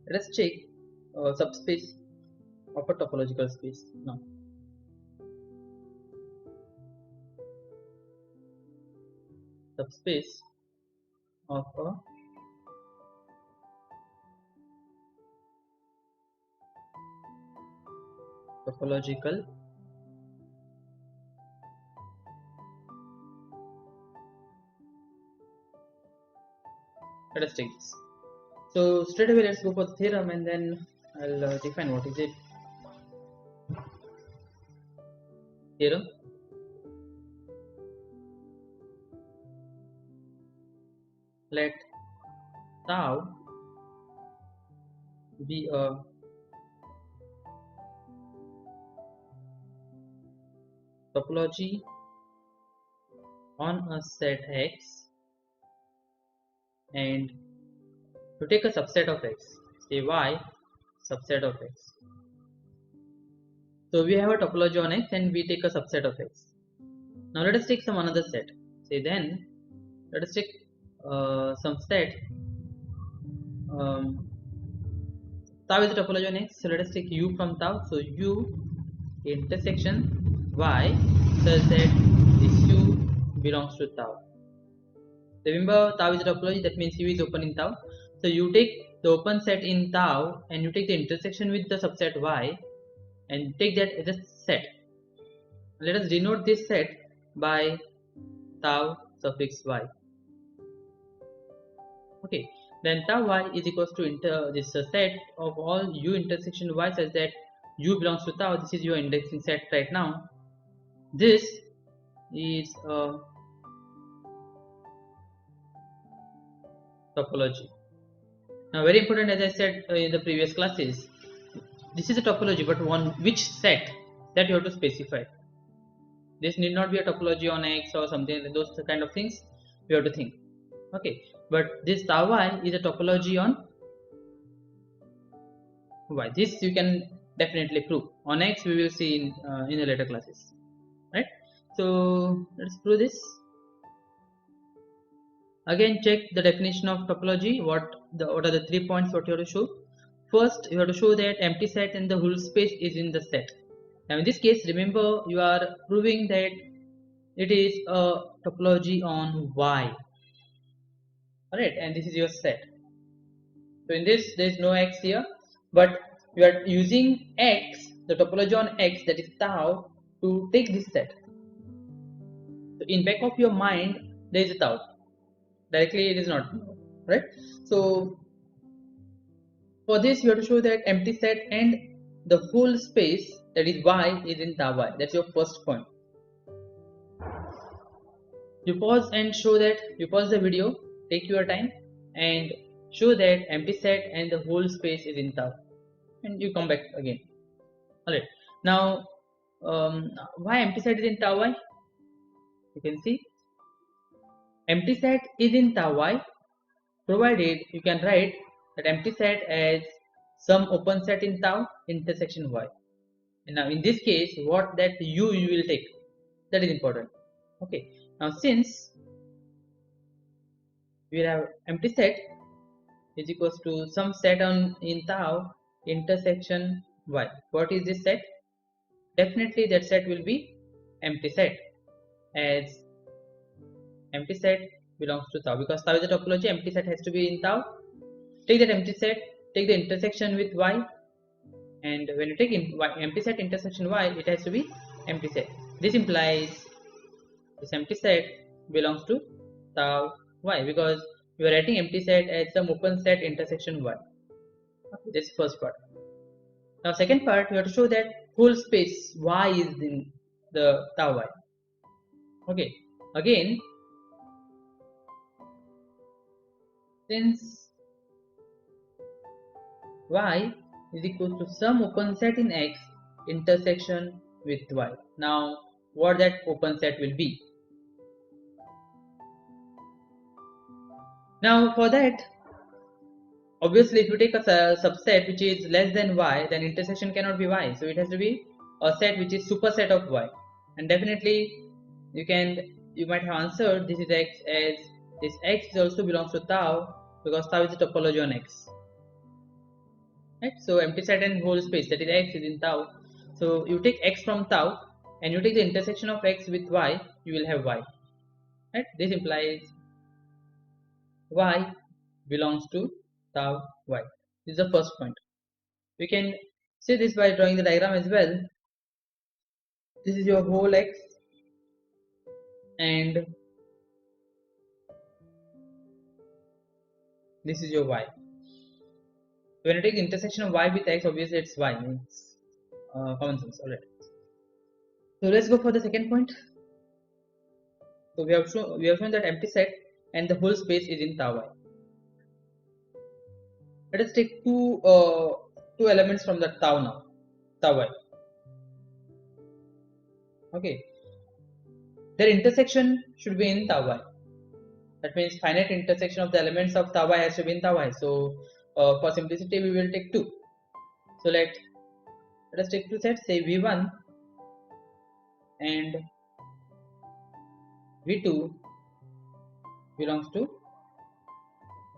Let us check subspace of a topological space now. Subspace of a topological let us take this. So straight away let's go for the theorem and then I'll define what is it. Theorem. Let tau be a topology on a set X, and to take a subset of X, say Y subset of X. So we have a topology on X and we take a subset of X. Now let us take some another set. Say then let us take some set tau is a topology on X. So let us take U from tau. So U intersection Y such that this U belongs to tau. Remember, tau is a topology, that means U is open in tau. So you take the open set in tau and you take the intersection with the subset Y and take that as a set. Let us denote this set by tau suffix Y. Okay, then tau Y is equals to this set of all U intersection Y such that U belongs to tau. This is your indexing set right now. This is a topology. Now very important, as I said in the previous classes, this is a topology, but which set that you have to specify. This need not be a topology on X or something, those kind of things you have to think. Okay, but this tau Y is a topology on Y. This you can definitely prove. On X we will see in the later classes, right? So let's prove this. Again, check the definition of topology. What are the 3 points what you have to show? First, you have to show that empty set and the whole space is in the set. Now in this case, remember, you are proving that it is a topology on Y. Alright, and this is your set. So in this, there is no X here, but you are using X, the topology on X, that is tau, to take this set. So in back of your mind, there is a tau. Directly it is not, right? So for this you have to show that empty set and the whole space, that is Y, is in tau Y. That's your first point. You pause and show that, you pause the video, take your time and show that empty set and the whole space is in tau, and you come back again. Alright, now why empty set is in tau Y? You can see empty set is in tau Y provided you can write that empty set as some open set in tau intersection Y. And now in this case, what that U you will take, that is important. Okay, now since we have empty set is equals to some set in tau intersection Y. What is this set? Definitely that set will be empty set, as empty set belongs to tau, because tau is a topology, empty set has to be in tau. Take that empty set, take the intersection with Y, and when you take empty set intersection Y, it has to be empty set. This implies this empty set belongs to tau Y, because you are writing empty set as some open set intersection Y. Okay, this is first part. Now second part, you have to show that whole space Y is in the tau Y. Okay, again, since Y is equal to some open set in X intersection with Y. Now what that open set will be? Now for that, obviously if you take a subset which is less than Y, then intersection cannot be Y, so it has to be a set which is superset of Y. And definitely you might have answered this is X, as this X also belongs to tau, because tau is a topology on X. right? So empty set and whole space, that is x is in tau. So you take x from tau and you take the intersection of x with y, you will have y, right? This implies y belongs to tau y. This is the first point. We can see this by drawing the diagram as well. This is your whole x and this is your y. When you take the intersection of y with x, obviously it's y, means common sense already. So let's go for the second point. So we have shown that empty set and the whole space is in tau y. Let us take two elements from the tau now, tau y. Okay, their intersection should be in tau y. That means finite intersection of the elements of tau y has to be in tau y. So for simplicity, we will take 2. So let us take two sets, say v1 and v2 belongs to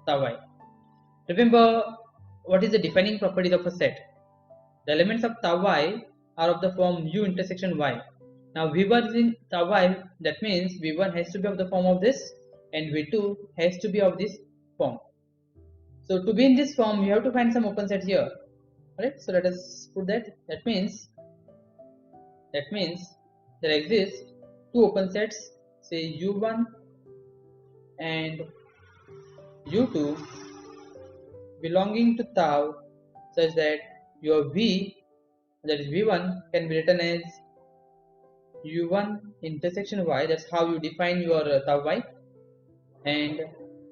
tau y. Remember, what is the defining properties of a set? The elements of tau y are of the form u intersection y. Now v1 is in tau y, that means v1 has to be of the form of this and v2 has to be of this form. So to be in this form, you have to find some open set here. Alright, so let us put that. That means there exist two open sets, say u1 and u2 belonging to tau, such that your v, that is v1, can be written as u1 intersection y. That's how you define your tau y, and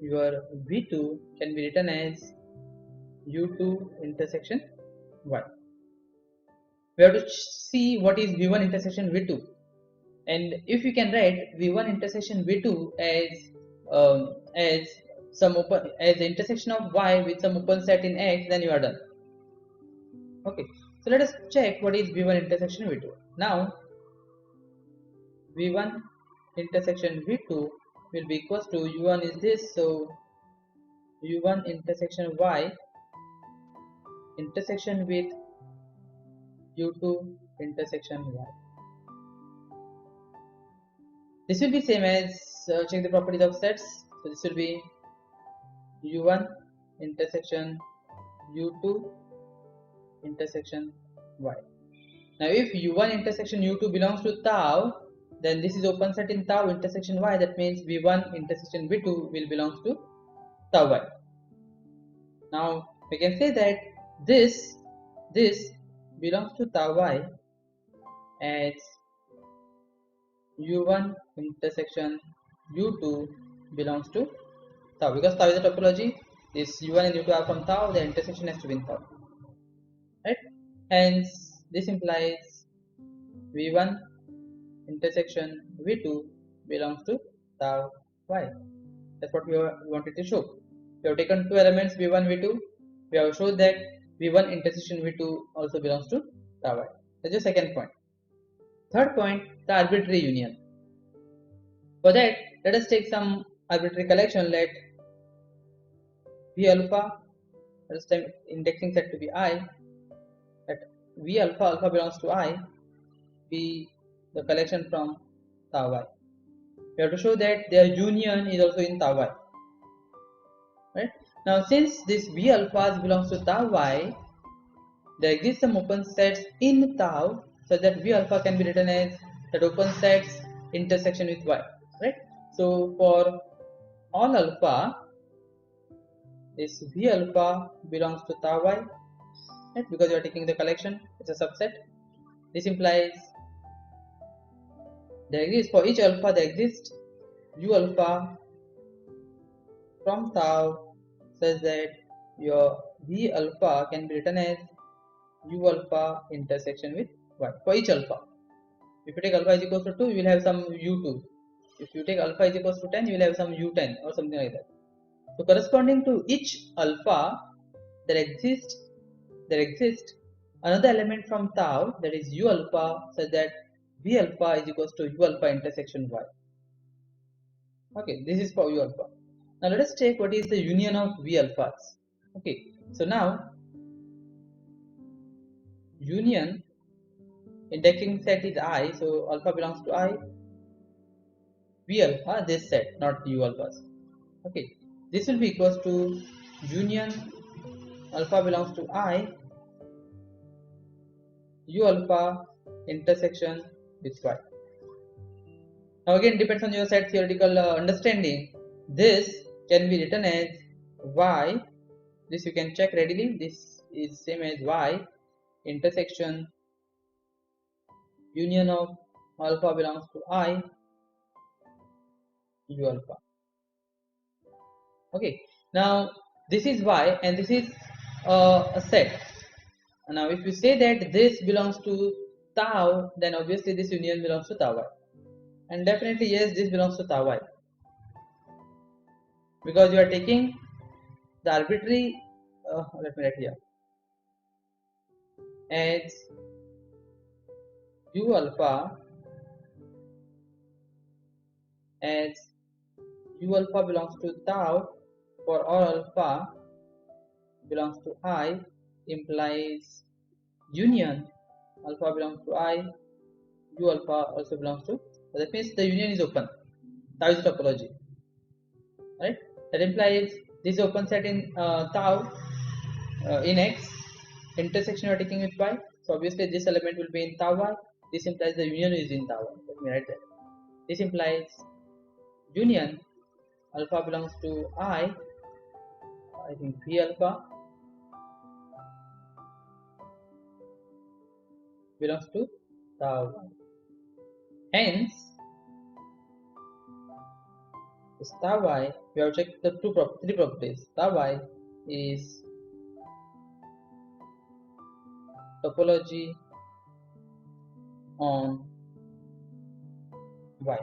your v2 can be written as u2 intersection y. We have to see what is v1 intersection v2, and if you can write v1 intersection v2 as some open, as the intersection of y with some open set in x, then you are done. Okay, so let us check what is v1 intersection v2. Now v1 intersection v2 will be equals to u1 is this, so u1 intersection y intersection with u2 intersection y. This will be same as check the properties of sets. So this will be u1 intersection u2 intersection y. Now if u1 intersection u2 belongs to tau, then this is open set in tau intersection y. That means v1 intersection v2 will belongs to tau y. Now we can say that this belongs to tau y as u1 intersection u2 belongs to tau, because tau is a topology. This u1 and u2 are from tau, the intersection has to be in tau, right? Hence this implies v1 intersection v2 belongs to tau y. That's what we wanted to show. We have taken two elements v1 v2. We have shown that v1 intersection v2 also belongs to tau y. That's the second point. Third point, the arbitrary union. For that, let us take some arbitrary collection. Let v alpha, let us take indexing set to be I. Let v alpha belongs to I be the collection from tau y. We have to show that their union is also in tau y. Right? Now since this v alpha belongs to tau y, there exists some open sets in tau, so that v alpha can be written as that open sets intersection with y. Right? So for all alpha, this v alpha belongs to tau y, right? Because you are taking the collection, it's a subset. This implies there exists, for each alpha there exists u alpha from tau, such that your v alpha can be written as u alpha intersection with y for each alpha. If you take alpha is equals to 2, you will have some u2. If you take alpha is equals to 10, you will have some u10 or something like that. So corresponding to each alpha, there exists another element from tau, that is u alpha, such that v alpha is equals to u alpha intersection y. Okay, this is for u alpha. Now let us check what is the union of v alphas. Okay, so now union indexing set is I, so alpha belongs to I, V alpha, this set, not U alphas. Okay, this will be equals to union alpha belongs to I, U alpha intersection with Y. Now again depends on your set theoretical understanding. This can be written as Y. This you can check readily. This is same as Y intersection union of alpha belongs to I, U alpha. Okay, now this is Y and this is a set. Now if you say that this belongs to tau, then obviously this union belongs to tau Y, and definitely yes, this belongs to tau Y, because you are taking the arbitrary let me write here as U alpha, as U alpha belongs to tau for all alpha belongs to I, implies union alpha belongs to I, U alpha also belongs to, so that means the union is open. Tau is topology, right? That implies this open set in tau in X, intersection you are taking with Y, so obviously this element will be in tau Y. This implies the union is in tau Y. Let me write that. This implies union alpha belongs to I think V alpha belongs to tau Y. Hence, this tau Y, we have checked the three properties. Tau Y is topology on Y,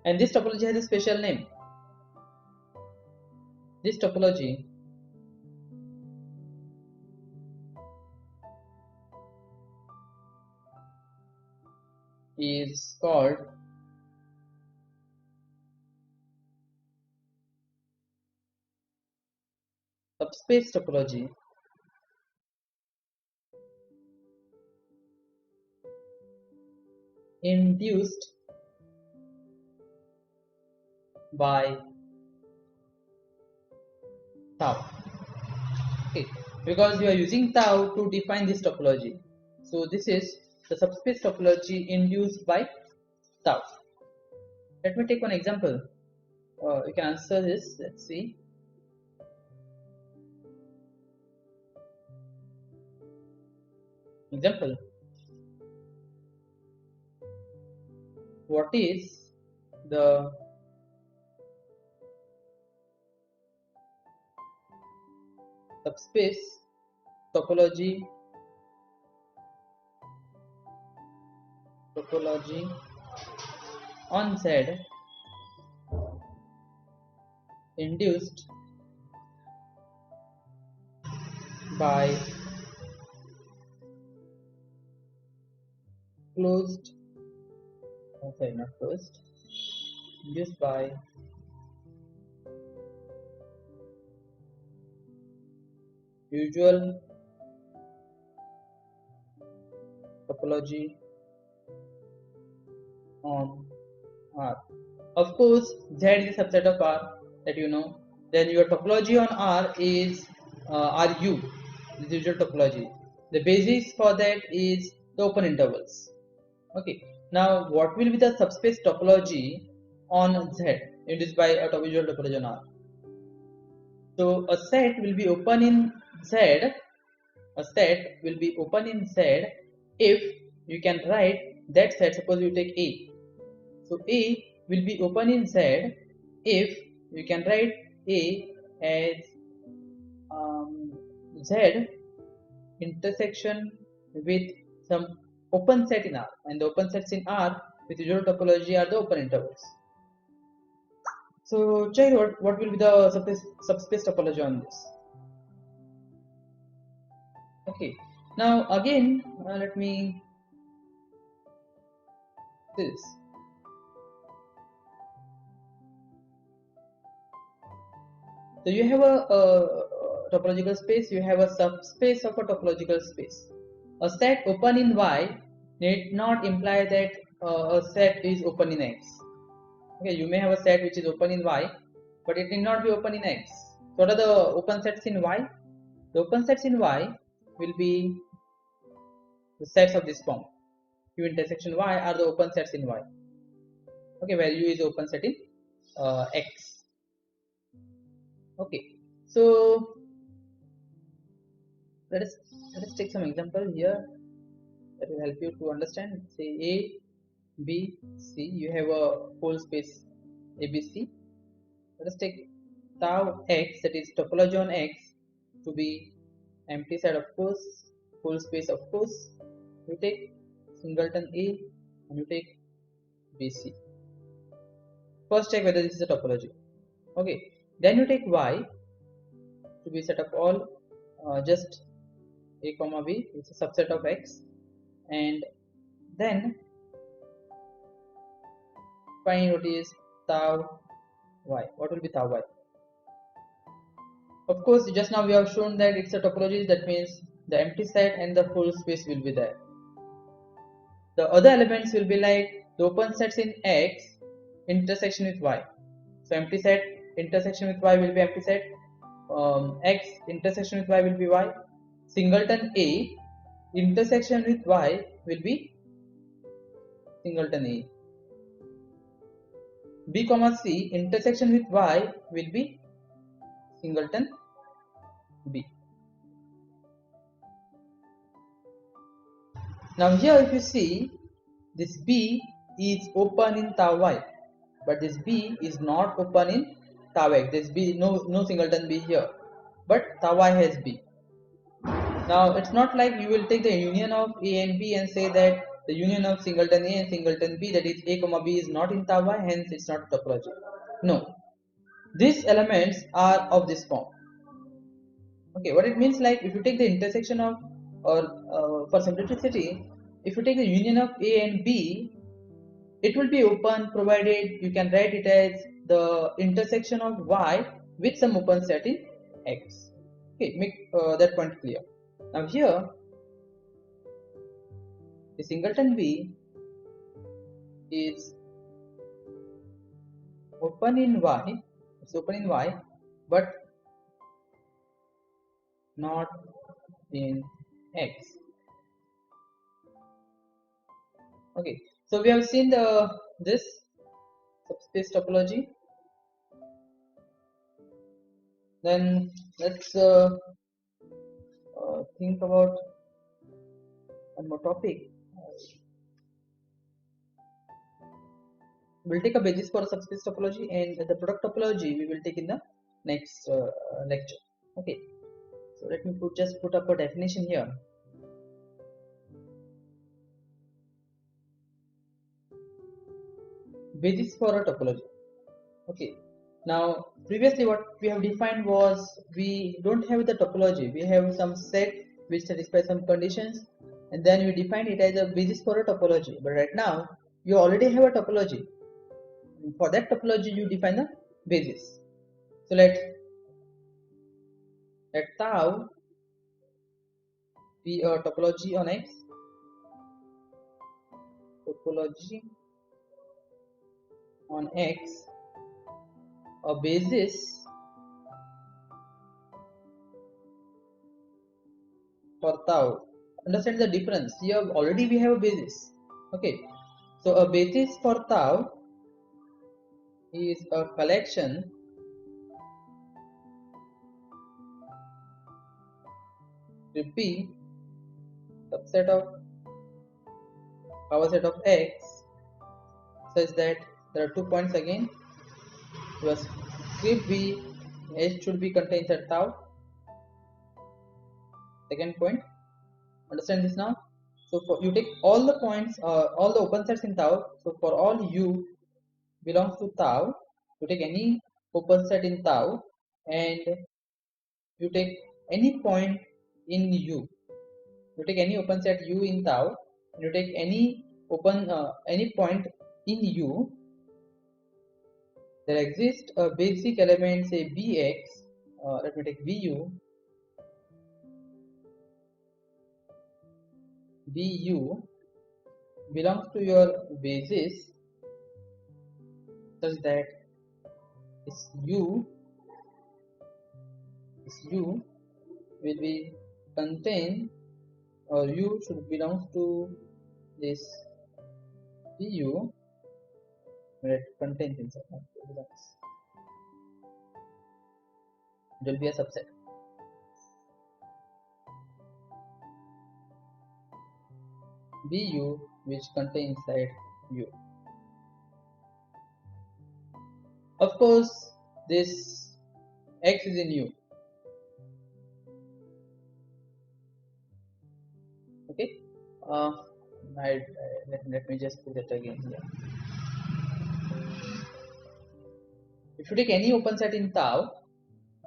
and this topology has a special name. This topology is called subspace topology induced by tau. Okay, because we are using tau to define this topology, so this is the subspace topology induced by tau. Let me take one example. You can answer this. Let's see. Example: what is the subspace topology on Z induced by closed, sorry, not closed, induced by usual topology on R. Of course, Z is a subset of R, that you know. Then your topology on R is RU, this usual topology. The basis for that is the open intervals. Okay. Now, what will be the subspace topology on Z induced by a usual topology on R? So a set will be open in Z. A set will be open in Z if you can write that set. Suppose you take A. So A will be open in Z if you can write A as Z intersection with some open set in R, and the open sets in R with usual topology are the open intervals. So check what will be the subspace topology on this. Okay, now again let me this. So you have a topological space, you have a subspace of a topological space. A set open in Y need not imply that a set is open in X. Okay, you may have a set which is open in Y, but it need not be open in X. So what are the open sets in Y? The open sets in Y will be the sets of this form. U intersection Y are the open sets in Y. Okay, where U is open set in X. Okay, so let us take some example here that will help you to understand. Say A, B, C. You have a full space ABC. Let us take tau X, that is topology on X, to be empty set, of course, full space, of course. You take singleton A and you take BC. First check whether this is a topology. Okay, then you take Y to be set of all just A comma B, it's a subset of X, and then find what is tau Y. What will be tau Y? Of course, just now we have shown that it's a topology, that means the empty set and the full space will be there. The other elements will be like the open sets in X intersection with Y. So empty set intersection with Y will be empty set, X intersection with Y will be Y, singleton A intersection with Y will be singleton A, B comma C intersection with Y will be singleton B. Now here if you see, this B is open in tau Y, but this B is not open in tau X. This B, no singleton B here, but tau Y has B. Now it's not like you will take the union of A and B and say that the union of singleton A and singleton B, that is A comma B, is not in tau Y, hence it's not a topology. No, these elements are of this form. Okay, what it means, like if you take the intersection of, or for simplicity, if you take the union of A and B, it will be open provided you can write it as the intersection of Y with some open set in X. Okay, make that point clear. Now here, the singleton B is open in Y, it's open in Y, but not in X. Okay, so we have seen this subspace topology. Then let's think about one more topic. We'll take a basis for a subspace topology, and the product topology we will take in the next lecture. Okay, so let me just put up a definition here. Basis for a topology. Okay, now previously what we have defined was, we don't have the topology, we have some set which satisfies some conditions, and then we define it as a basis for a topology. But right now you already have a topology. For that topology you define the basis. So let tau be a topology on X, topology on X, a basis for tau. Understand the difference here, already we have a basis. Okay, so a basis for tau is a collection to be subset of power set of X such that there are 2 points again. Your script B, H should be contained at tau. Second point, understand this now. So for, you take all the points, all the open sets in tau. So for all U belongs to tau, you take any open set in tau, and you take any point in U. You take any open set U in tau, and you take any point in U. There exists a basic element, say Bx. Let me take Bu. Bu belongs to your basis such that this u will be contain, or u should belong to this Bu when it contains inside. It will be a subset. Bu which contains inside u. Of course, this x is in u. Okay. Let me just put it again here. If you take any open set in tau,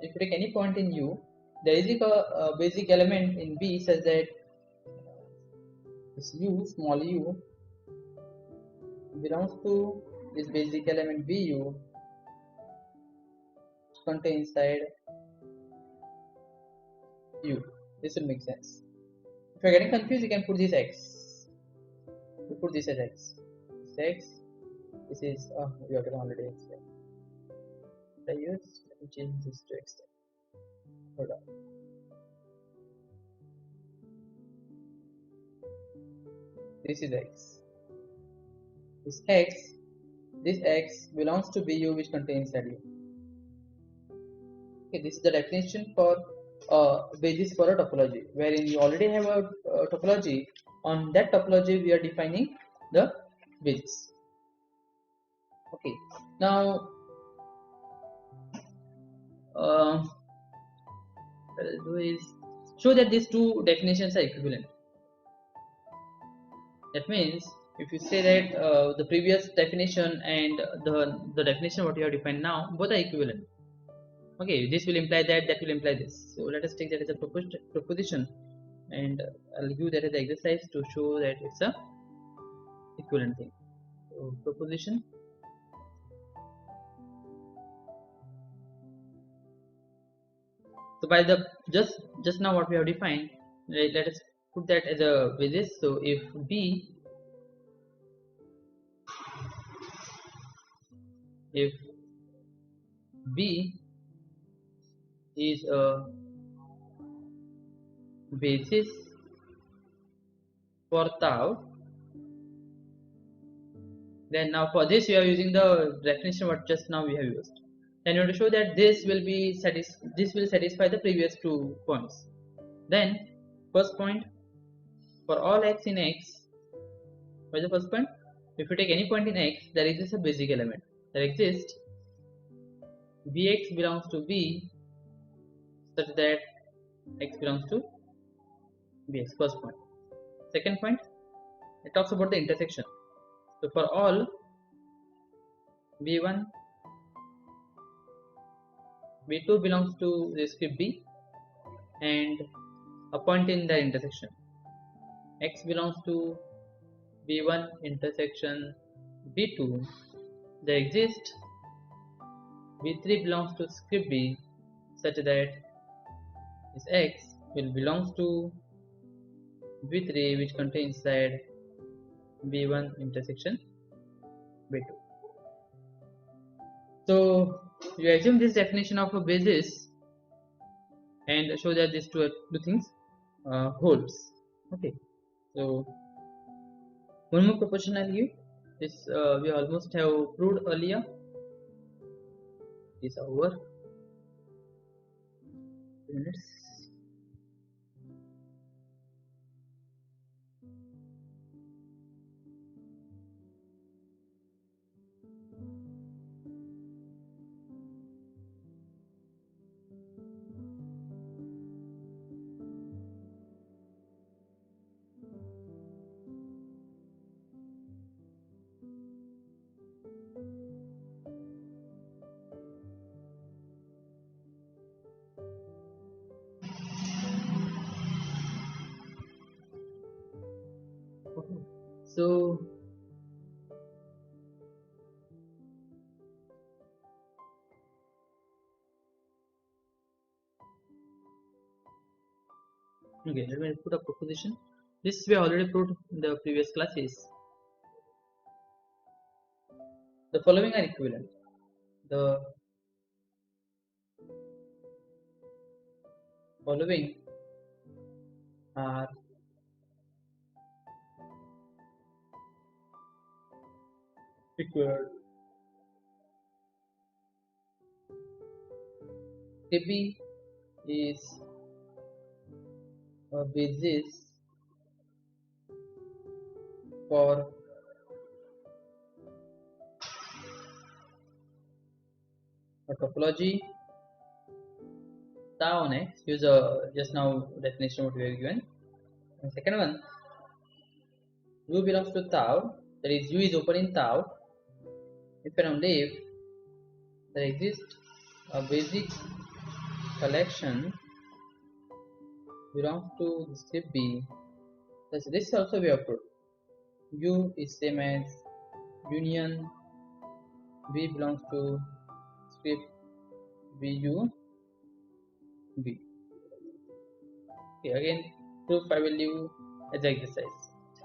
if you take any point in u, there is a basic element in B such that this u, small u, belongs to this basic element Bu, which contains inside u. This will make sense. If you are getting confused, you can put this x. You put this as x. This x. This is we have taken already x. I use. Let me change this to x. Hold on. This is x. This x belongs to Bu, which contains inside u. Okay, this is the definition for basis for a topology, wherein you already have a topology. On that topology, we are defining the basis. Okay, now what I'll do is show that these two definitions are equivalent. That means if you say that the previous definition and the definition what you have defined now, both are equivalent. Okay, this will imply that, that will imply this. So let us take that as a proposition, and I'll give that as an exercise to show that it's a equivalent thing. So proposition. So by the just now what we have defined, let us put that as a basis. So if B is a basis for tau, then now for this we are using the definition what just now we have used. Then you want to show that this will satisfy the previous 2 points. Then first point, for all x in x, what is the first point? If you take any point in x, there exists a basic element. There exists Bx belongs to B such that x belongs to Bx. First point. Second point, it talks about the intersection. So for all B1, B2 belongs to the script B and a point in the intersection. X belongs to B1 intersection B2. There exists B3 belongs to script B such that this X will belongs to B3 which contains inside B1 intersection B2. So you assume this definition of a basis and show that these two things holds. Okay, so one more proposition I'll give. This we almost have proved earlier. Is over 2 minutes. So okay, let me put a proposition. This we already proved in the previous classes. The following are equivalent. The following are equivalent. KB is a basis for a topology. Tau on X, use just now definition what we have given. And second one, U belongs to tau, that is U is open in tau. If and only if there exists a basic collection belongs to the strip B, thus this also we have proved. U is same as union B belongs to strip BU B. Okay, again proof I will leave as exercise.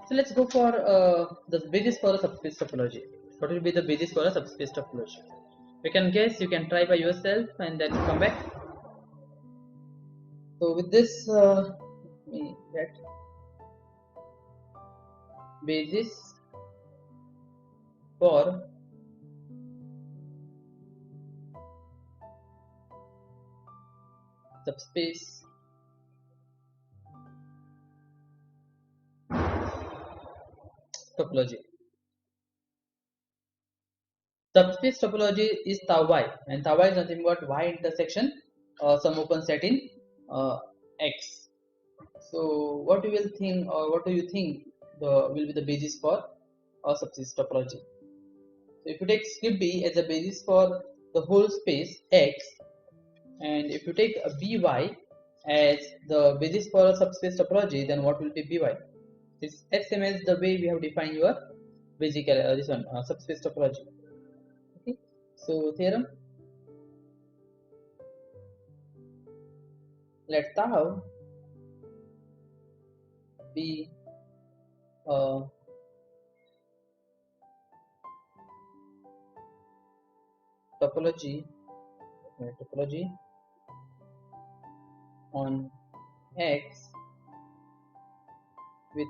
So let's go for the basis for a subspace topology. What will be the basis for a subspace topology? You can guess, you can try by yourself and then come back. So with this, we get basis for subspace topology. Subspace topology is tau y, and tau y is nothing but y intersection some open set in X. So what you will think, or what do you think will be the basis for a subspace topology? So if you take strip B as a basis for the whole space X, and if you take a By as the basis for a subspace topology, then what will be By? It's same as the way we have defined your basic this one subspace topology. Okay, so theorem: let tau be a topology on X with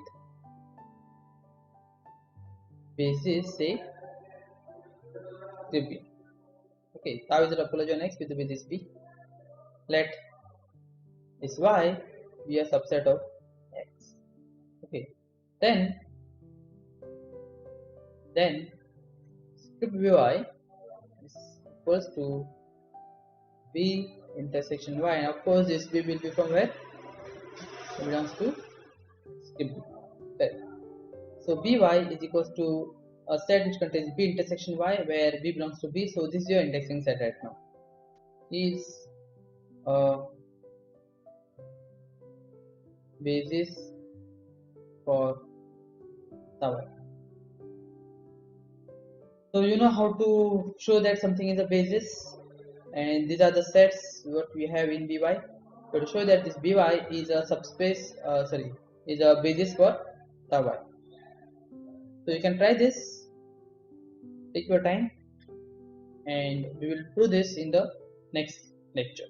basis say strip B. Okay, tau is a topology on X with the basis B. Let this Y be a subset of X. Okay, then strip By is equals to B intersection Y, and of course this B will be from where? It belongs to strip B. Okay. So By is equals to a set which contains B intersection Y, where B belongs to B. So this is your indexing set right now. Is a basis for tau y. So you know how to show that something is a basis, and these are the sets what we have in By. So to show that this By is a subspace, is a basis for tau y. So you can try this, take your time, and we will do this in the next lecture.